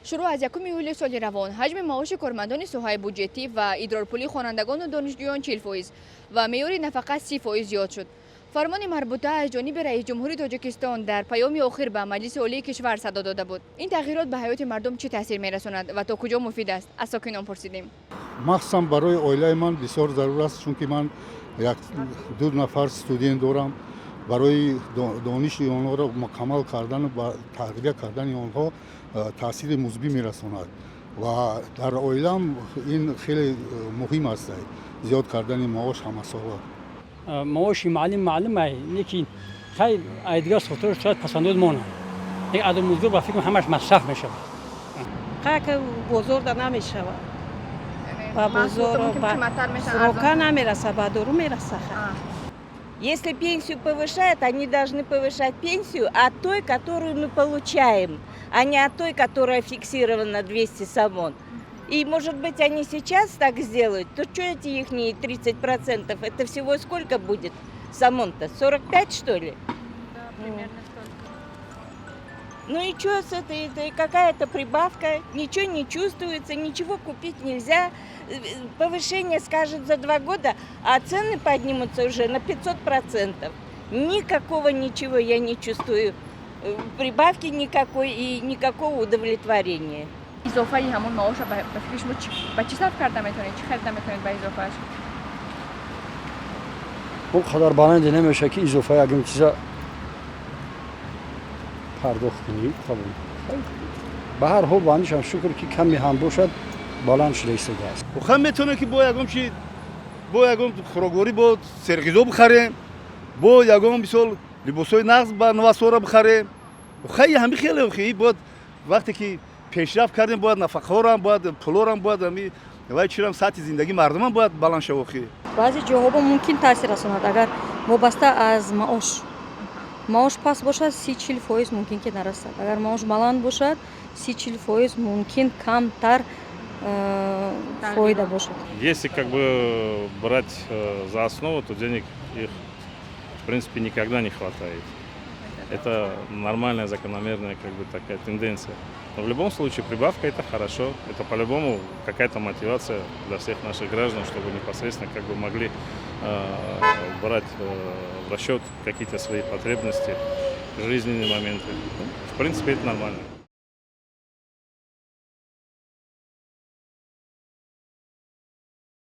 شروع از 1 یولی سال روان حجم معاش کارمندان ساحه بودجتی و ادرارپولی خوانندگان و دانشجویان 40% و معیار نفقه 30% زیاد شد. فرمان مربوطه از جانب رئیس جمهوری تاجیکستان در پیام آخر به مجلس عالی کشور صدا داده بود. این تغییرات به حیات مردم چه تاثیر میرساند و تا کجا مفید است؟ از ساکنان پرسیدیم. مخصوصا برای عائله من بسیار ضرور است، چون که من دو نفر استودنت دارم. برای دانش آنها را مکمل کردن و تغییر کردن آنها تاثیر مثبت میرساند و در عائله‌ام این خیلی مهم است. زیاد کردن معاش همه ساله. معاش معلومه لیکن خیلی ایدگاه خطر شاید پسندود مونه. یک عدم مزدور با فکر همش مصرف میشه. که بزرگ نمیشه و بزرگ روکا نمیرسه با دورو میرسه. Если пенсию повышают, они должны повышать пенсию от той, которую мы получаем, а не от той, которая фиксирована 200 сомон. И, может быть, они сейчас так сделают, то что эти их 30%? Это всего сколько будет сомон-то? 45, что ли? Да, примерно столько. Ну и что с этой какая-то прибавка? Ничего не чувствуется, ничего купить нельзя. Повышение скажут за 2 года, а цены поднимутся уже на 500%. Никакого ничего я не чувствую. Прибавки никакой и никакого удовлетворения. اضافه همون معاش به فکر شما با چی صرف کرده میتونید؟ چی خرید میکنید با اضافهش؟ اون قدر بلند نمیشه که اضافه اگه چیزا پرداخت کنی قبول. به هر حال بانیش هم شکر که کمی هم باشد بالان شده است. خب میتونه که با یکم خوراکوری با سرغیزا بخریم، با یکم بسیار لباسای نقض با نوسارا بخریم. خیلی همین خیلی بود وقتی که پیشرفت کردیم باید نفقه ها هم باید پول هم باید همین وای چیرم سطح زندگی مردم هم باید بالان شه. بعضی جاها ممکن تاثیر رساند اگر وابسته از معاش پس باشد 30-40% ممکن که نرسد. اگر معاش بلند باشد 30-40% ممکن کمتر فایده باشد. Если как бы брать за основу, то денег их в принципе никогда не хватает. Это нормальная закономерная как бы такая тенденция. Но в любом случае прибавка это хорошо, это по-любому какая-то мотивация для всех наших граждан, чтобы непосредственно как бы могли брать в расчет какие-то свои потребности, жизненные моменты. В принципе это нормально.